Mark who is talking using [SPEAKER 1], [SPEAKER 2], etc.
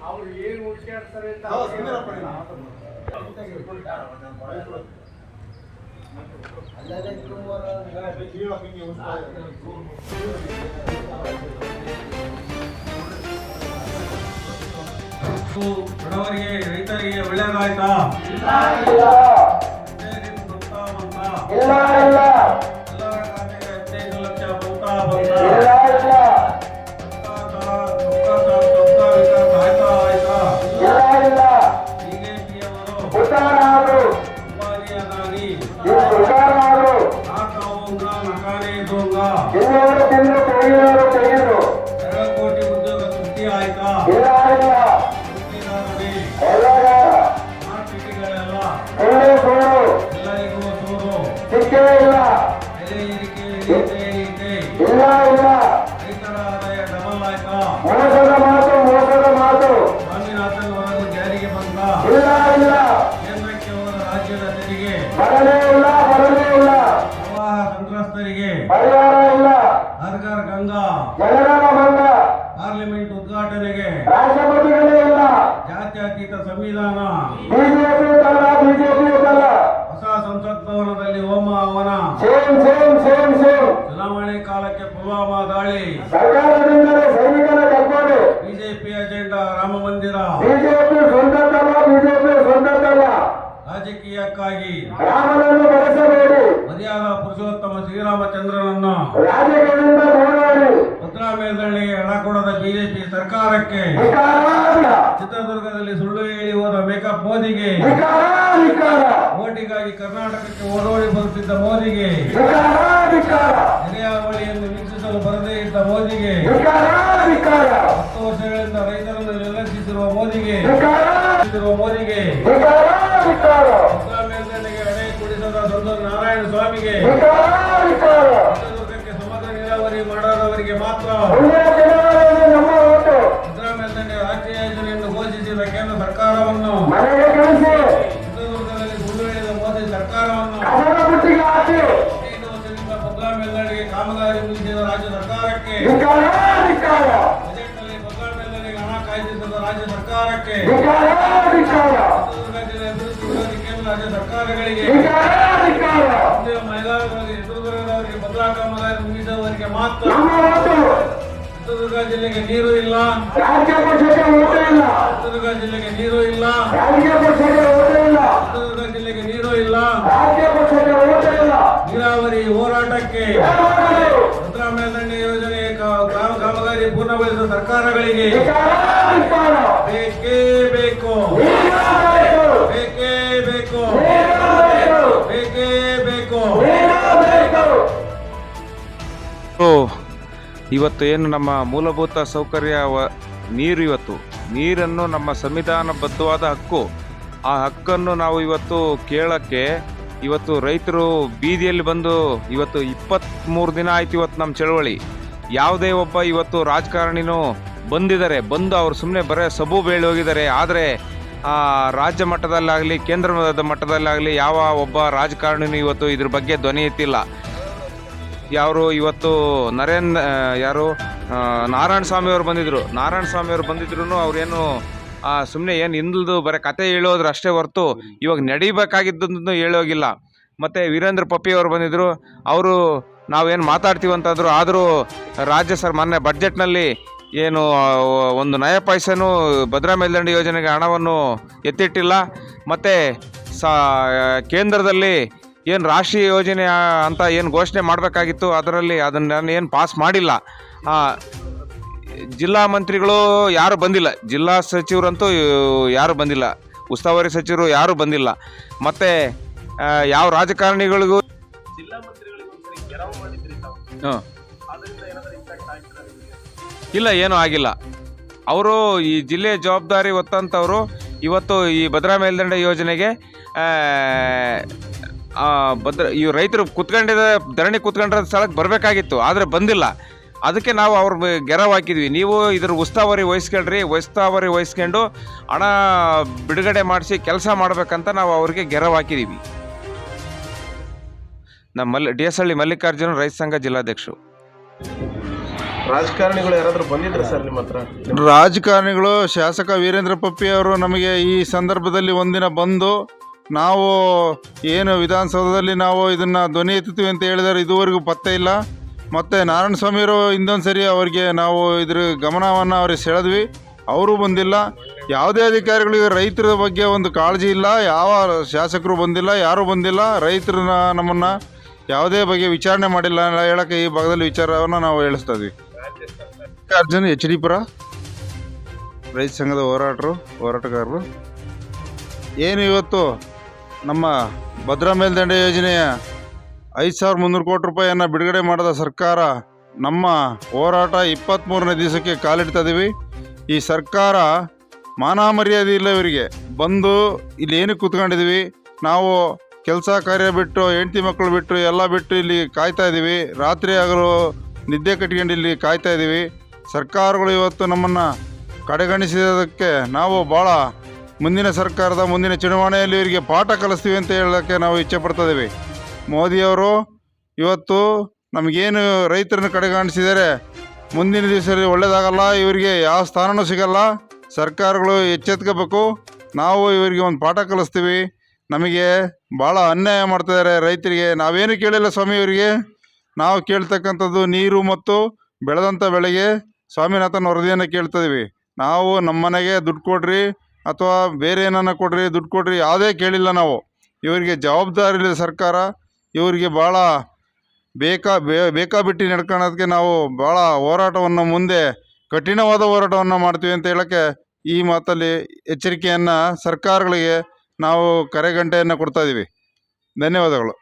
[SPEAKER 1] ಅವ್ರು ಏನು ಹುಡುಕಾಡ್ತಾರೆ
[SPEAKER 2] ಬಡವರಿಗೆ ರೈತರಿಗೆ ಒಳ್ಳೆಯದಾಯ್ತಾ? ಎಲ್ಲರ ಖಾತೆಗೆ 15 ಲಕ್ಷ ಬಂತಾ? ಕೋಟಿ ಉದ್ಯೋಗ ಸೃಷ್ಟಿ ಆಯ್ತಾ? ಎಲ್ಲರಿಗೂ ಸೂರು ಬೆಲೆ ಏರಿಕೆ ರೈತರ ಆದಾಯ ಡಬಲ್ ಆಯ್ತಾ? ಸ್ವಾಮಿನಾಥನ್ ವರದಿ ಜಾರಿಗೆ ಬಂದ? ಕೇಂದ್ರಕ್ಕೆ ಹೋದ ರಾಜ್ಯದ ತೆರಿಗೆ ಪ್ರವಾಹ ಸಂತ್ರಸ್ತರಿಗೆ ಹರ್ ಘರ್ ಗಂಗಾ ಪಾರ್ಲಿಮೆಂಟ್ ಉದ್ಘಾಟನೆಗೆ ಜಾತ್ಯತೀತ ಸಂವಿಧಾನ ಹೊಸ ಸಂಸತ್ ಭವನದಲ್ಲಿ ಹೋಮ ಹವನ ಚುನಾವಣೆ ಕಾಲಕ್ಕೆ ಪುಲ್ವಾಮಾ ದಾಳಿ ಬಿಜೆಪಿ ಅಜೆಂಡಾ ರಾಮ ಮಂದಿರ ರಾಜಕೀಯಕ್ಕಾಗಿ ಮರ್ಯಾದ ಪುರುಷೋತ್ತಮ ಶ್ರೀರಾಮಚಂದ್ರನನ್ನು ಭದ್ರಾ ಮೇಲ್ದಂಡೆಗೆ ಹಣ ಕೊಡದ ಬಿಜೆಪಿ ಸರ್ಕಾರಕ್ಕೆ ಚಿತ್ರದುರ್ಗದಲ್ಲಿ ಸುಳ್ಳು ಹೇಳಿ ಹೋದ ಮೇಕಪ್ ಮೋದಿಗೆ ಓಟಿಗಾಗಿ ಕರ್ನಾಟಕಕ್ಕೆ ಓಡೋಡಿ ಬರುತ್ತಿದ್ದ ಮೋದಿಗೆ ನೆರೆಯಾವಳಿಯನ್ನು ವೀಕ್ಷಿಸಲು ಬರದೇ ಇದ್ದ ಮೋದಿಗೆ 10 ವರ್ಷಗಳಿಂದ ರೈತರನ್ನು ನಿರ್ಲಕ್ಷಿಸಿರುವ ಮೋದಿಗೆ ಭದ್ರಾ ಮೇಲ್ದಂಡೆಗೆ ಹಣೆ ಕೊಡಿಸದ ಸಂಸದ ನಾರಾಯಣ ಸ್ವಾಮಿಗೆ ಚಿತ್ರದುರ್ಗಕ್ಕೆ ಸಮಗ್ರ ನೀರಾವರಿ ಮಾಡದವರಿಗೆ ಮಾತ್ರ ಭದ್ರಾ ಮೇಲ್ದಂಡೆ ರಾಷ್ಟ್ರೀಯ ಯೋಜನೆಯನ್ನು ಘೋಷಿಸಿದ ಕೇಂದ್ರ ಸರ್ಕಾರವನ್ನು ಚಿತ್ರದುರ್ಗದಲ್ಲಿ ಸುಳ್ಳು ಹೇಳಿದ ಮೋದಿ ಸರ್ಕಾರವನ್ನು 15 ವರ್ಷದಿಂದ ಭದ್ರಾ ಮೇಲ್ದಂಡೆಗೆ ಕಾಮಗಾರಿ ಮುಗಿಸಿದ ರಾಜ್ಯ ಸರ್ಕಾರಕ್ಕೆ ಬಜೆಟ್ನಲ್ಲಿ ಭದ್ರಾ ಮೇಲ್ದಂಡೆಗೆ ಹಣ ಕಾಯ್ದಿರಿಸಿದ ರಾಜ್ಯ ಸರ್ಕಾರಕ್ಕೆ ಚಿತ್ರದುರ್ಗ ಜಿಲ್ಲೆ ಅಭಿವೃದ್ಧಿ ವಿರೋಧಿ ಕೇಂದ್ರ ರಾಜ್ಯ ಸರ್ಕಾರಗಳಿಗೆ ಮಹಿಳೆಯರಿಗೆ ಚಿತ್ರದುರ್ಗದವರಿಗೆ ಭದ್ರಾ ಕಾಮಗಾರಿ ಮುಗಿಸುವವರಿಗೆ ಮಾತ್ರ ಚಿತ್ರದುರ್ಗ ಜಿಲ್ಲೆಗೆ ನೀರು ಇಲ್ಲ ಚಿತ್ರದುರ್ಗ ಜಿಲ್ಲೆಗೆ ನೀರು ಇಲ್ಲ ಚಿತ್ರದುರ್ಗ ಜಿಲ್ಲೆಗೆ ನೀರು ಇಲ್ಲ ನೀರಾವರಿ ಹೋರಾಟಕ್ಕೆ ಭದ್ರಾ ಮೇಲ್ದಂಡೆ ಯೋಜನೆ ಕಾಮಗಾರಿ ಪೂರ್ಣಗೊಳಿಸಿದ ಸರ್ಕಾರಗಳಿಗೆ ಬೇಕೇ ಬೇಕು ಬೇಕೇ ಬೇಕು ಬೇಕೇ ಬೇಕು.
[SPEAKER 3] ಇವತ್ತು ಏನು ನಮ್ಮ ಮೂಲಭೂತ ಸೌಕರ್ಯ ನೀರು, ನೀರನ್ನು ನಮ್ಮ ಸಂವಿಧಾನಬದ್ಧವಾದ ಹಕ್ಕು. ಆ ಹಕ್ಕನ್ನು ನಾವು ಇವತ್ತು ಕೇಳೋಕ್ಕೆ ಇವತ್ತು ರೈತರು ಬೀದಿಯಲ್ಲಿ ಬಂದು ಇವತ್ತು 23 ದಿನ ಆಯ್ತು. ಇವತ್ತು ನಮ್ಮ ಚಳವಳಿ ಯಾವುದೇ ಒಬ್ಬ ಇವತ್ತು ರಾಜಕಾರಣಿನೂ ಬಂದು ಅವ್ರು ಸುಮ್ಮನೆ ಬರೀ ಸಬು ಬೇಳಿ ಹೋಗಿದ್ದಾರೆ. ಆದರೆ ರಾಜ್ಯ ಮಟ್ಟದಲ್ಲಾಗಲಿ ಕೇಂದ್ರದ ಮಟ್ಟದಲ್ಲಾಗಲಿ ಯಾವ ಒಬ್ಬ ರಾಜಕಾರಣಿನೂ ಇವತ್ತು ಇದ್ರ ಬಗ್ಗೆ ಧ್ವನಿ ಎತ್ತಿಲ್ಲ. ಯಾರು ಇವತ್ತು ನಾರಾಯಣ ಸ್ವಾಮಿ ಅವರು ಬಂದಿದ್ರು ಅವ್ರೇನು ಸುಮ್ಮನೆ ಏನು ಹಿಂದಲ್ದು ಬರೀ ಕತೆ ಹೇಳೋದ್ರು ಅಷ್ಟೇ ಹೊರತು ಇವಾಗ ನಡಿಬೇಕಾಗಿದ್ದನ್ನು ಹೇಳೋಗಿಲ್ಲ. ಮತ್ತು ವೀರೇಂದ್ರ ಪಪ್ಪಿ ಅವರು ಬಂದಿದ್ದರು, ಅವರು ನಾವೇನು ಮಾತಾಡ್ತೀವಂತಂದರು. ಆದರೂ ರಾಜ್ಯ ಮೊನ್ನೆ ಬಡ್ಜೆಟ್ನಲ್ಲಿ ಏನು ಒಂದು ನಯ ಪೈಸೆನೂ ಭದ್ರಾ ಮೇಲ್ದಂಡೆ ಯೋಜನೆಗೆ ಹಣವನ್ನು ಎತ್ತಿಟ್ಟಿಲ್ಲ. ಮತ್ತು ಕೇಂದ್ರದಲ್ಲಿ ಏನು ರಾಷ್ಟ್ರೀಯ ಯೋಜನೆ ಅಂತ ಏನು ಘೋಷಣೆ ಮಾಡಬೇಕಾಗಿತ್ತು ಅದನ್ನು ಏನು ಪಾಸ್ ಮಾಡಿಲ್ಲ. ಜಿಲ್ಲಾ ಮಂತ್ರಿಗಳು ಯಾರು ಬಂದಿಲ್ಲ, ಜಿಲ್ಲಾ ಸಚಿವರಂತೂ ಯಾರು ಬಂದಿಲ್ಲ, ಉಸ್ತುವಾರಿ ಸಚಿವರು ಯಾರೂ ಬಂದಿಲ್ಲ. ಮತ್ತು ಯಾವ ರಾಜಕಾರಣಿಗಳಿಗೂ ಇಲ್ಲ, ಏನೂ ಆಗಿಲ್ಲ. ಅವರು ಈ ಜಿಲ್ಲೆಯ ಜವಾಬ್ದಾರಿ ಹೊತ್ತಂಥವ್ರು ಇವತ್ತು ಈ ಭದ್ರಾ ಮೇಲ್ದಂಡೆ ಯೋಜನೆಗೆ ಈ ರೈತರು ಧರಣಿ ಕೂತ್ಕೊಂಡಿರೋ ಸ್ಥಳಕ್ಕೆ ಬರಬೇಕಾಗಿತ್ತು, ಆದರೆ ಬಂದಿಲ್ಲ. ಅದಕ್ಕೆ ನಾವು ಅವ್ರ ಗೆರವು ಹಾಕಿದ್ವಿ. ನೀವು ಇದ್ರ ಉಸ್ತುವಾರಿ ವಹಿಸ್ಕೊಂಡು ಹಣ ಬಿಡುಗಡೆ ಮಾಡಿಸಿ ಕೆಲಸ ಮಾಡಬೇಕಂತ ನಾವು ಅವ್ರಿಗೆ ಗೆರವು ಹಾಕಿದ್ದೀವಿ. ನಮ್ಮ DS ಹಳ್ಳಿ ಮಲ್ಲಿಕಾರ್ಜುನ ರೈತ ಸಂಘ ಜಿಲ್ಲಾಧ್ಯಕ್ಷರು.
[SPEAKER 4] ರಾಜಕಾರಣಿಗಳು ಯಾರಾದರೂ ಬಂದಿದ್ರು ಸರ್ ನಿಮ್ಮ ಹತ್ರ?
[SPEAKER 5] ರಾಜಕಾರಣಿಗಳು ಶಾಸಕ ವೀರೇಂದ್ರ ಪಪ್ಪಿ ಅವರು ನಮಗೆ ಈ ಸಂದರ್ಭದಲ್ಲಿ ಒಂದಿನ ಬಂದು ನಾವು ಏನು ವಿಧಾನಸೌಧದಲ್ಲಿ ನಾವು ಇದನ್ನು ಧ್ವನಿ ಎತ್ತುತ್ತೀವಿ ಅಂತ ಹೇಳಿದರೆ ಇದುವರೆಗೂ ಪತ್ತೆ ಇಲ್ಲ. ಮತ್ತು ನಾರಾಯಣಸ್ವಾಮಿಯವರು ಇನ್ನೊಂದು ಸರಿ ಅವರಿಗೆ ನಾವು ಇದ್ರ ಗಮನವನ್ನು ಅವ್ರಿಗೆ ಸೆಳೆದ್ವಿ, ಅವರು ಬಂದಿಲ್ಲ. ಯಾವುದೇ ಅಧಿಕಾರಿಗಳಿಗೆ ರೈತರ ಬಗ್ಗೆ ಒಂದು ಕಾಳಜಿ ಇಲ್ಲ, ಯಾವ ಶಾಸಕರು ಬಂದಿಲ್ಲ, ಯಾರೂ ಬಂದಿಲ್ಲ. ರೈತರನ್ನ ನಮ್ಮನ್ನು ಯಾವುದೇ ಬಗ್ಗೆ ವಿಚಾರಣೆ ಮಾಡಿಲ್ಲ ಹೇಳೋಕ್ಕೆ ಈ ಭಾಗದಲ್ಲಿ ವಿಚಾರವನ್ನು ನಾವು ಹೇಳಿಸ್ತಾ ಇದ್ವಿ. ಅರ್ಜುನ್ HD ಪುರ ರೈತ ಸಂಘದ ಹೋರಾಟಗಾರರು. ಏನು ಇವತ್ತು ನಮ್ಮ ಭದ್ರಾ ಮೇಲ್ದಂಡೆ ಯೋಜನೆಯ 5,300 ಕೋಟಿ ರೂಪಾಯಿಯನ್ನು ಬಿಡುಗಡೆ ಮಾಡಿದ ಸರ್ಕಾರ, ನಮ್ಮ ಹೋರಾಟ 23ನೇ ದಿವಸಕ್ಕೆ ಕಾಲಿಡ್ತಾಯಿದ್ದೀವಿ. ಈ ಸರ್ಕಾರ ಮಾನ ಮರ್ಯಾದೆ ಇಲ್ಲ ಇವರಿಗೆ. ಬಂದು ಇಲ್ಲಿ ಏನಕ್ಕೆ ಕೂತ್ಕೊಂಡಿದ್ದೀವಿ ನಾವು, ಕೆಲಸ ಕಾರ್ಯ ಬಿಟ್ಟು ಹೆಂಡತಿ ಮಕ್ಕಳು ಬಿಟ್ಟು ಎಲ್ಲ ಬಿಟ್ಟು ಇಲ್ಲಿ ಕಾಯ್ತಾ ಇದ್ದೀವಿ. ರಾತ್ರಿ ಹಗಲು ನಿದ್ದೆ ಕಟ್ಕೊಂಡು ಇಲ್ಲಿ ಕಾಯ್ತಾ ಇದ್ದೀವಿ. ಸರ್ಕಾರಗಳು ಇವತ್ತು ನಮ್ಮನ್ನು ಕಡೆಗಣಿಸಿದ್ದಕ್ಕೆ ನಾವು ಭಾಳ ಮುಂದಿನ ಸರ್ಕಾರದ ಮುಂದಿನ ಚುನಾವಣೆಯಲ್ಲಿ ಇವರಿಗೆ ಪಾಠ ಕಲಿಸ್ತೀವಿ ಅಂತ ಹೇಳೋಕ್ಕೆ ನಾವು ಇಚ್ಛೆ ಪಡ್ತಾಯಿದ್ದೀವಿ. ಮೋದಿಯವರು ಇವತ್ತು ನಮಗೇನು ರೈತರನ್ನು ಕಡೆಗಣಿಸಿದರೆ ಮುಂದಿನ ದಿವಸದಲ್ಲಿ ಒಳ್ಳೆಯದಾಗಲ್ಲ, ಇವರಿಗೆ ಯಾವ ಸ್ಥಾನವೂ ಸಿಗಲ್ಲ. ಸರ್ಕಾರಗಳು ಎಚ್ಚೆತ್ಕೋಬೇಕು. ನಾವು ಇವರಿಗೆ ಒಂದು ಪಾಠ ಕಲಿಸ್ತೀವಿ. ನಮಗೆ ಭಾಳ ಅನ್ಯಾಯ ಮಾಡ್ತಿದ್ದಾರೆ ರೈತರಿಗೆ. ನಾವೇನು ಕೇಳಿಲ್ಲ ಸ್ವಾಮಿ ಇವರಿಗೆ. ನಾವು ಕೇಳ್ತಕ್ಕಂಥದ್ದು ನೀರು ಮತ್ತು ಬೆಳೆದಂಥ ಬೆಳೆಗೆ ಸ್ವಾಮಿನಾಥನ್ ವರದಿಯನ್ನು ಕೇಳ್ತಿದ್ದೀವಿ. ನಾವು ನಮ್ಮ ಮನೆಗೆ ದುಡ್ಡು ಕೊಡ್ರಿ ಅಥವಾ ಬೇರೆ ಏನನ್ನ ಕೊಡ್ರಿ, ದುಡ್ಡು ಕೊಡ್ರಿ, ಯಾವುದೇ ಕೇಳಿಲ್ಲ ನಾವು. ಇವರಿಗೆ ಜವಾಬ್ದಾರಿ ಇದೆ ಸರ್ಕಾರ. ಇವರಿಗೆ ಭಾಳ ಬೇಕಾಬಿಟ್ಟಿ ನಡ್ಕೊಳ್ಳೋದಕ್ಕೆ ನಾವು ಭಾಳ ಹೋರಾಟವನ್ನು ಮುಂದೆ ಕಠಿಣವಾದ ಹೋರಾಟವನ್ನು ಮಾಡ್ತೀವಿ ಅಂತ ಹೇಳೋಕ್ಕೆ ಈ ಮಾತಲ್ಲಿ ಎಚ್ಚರಿಕೆಯನ್ನು ಸರ್ಕಾರಗಳಿಗೆ ನಾವು ಕರೆಗಂಟೆಯನ್ನು ಕೊಡ್ತಾಯಿದ್ದೀವಿ. ಧನ್ಯವಾದಗಳು.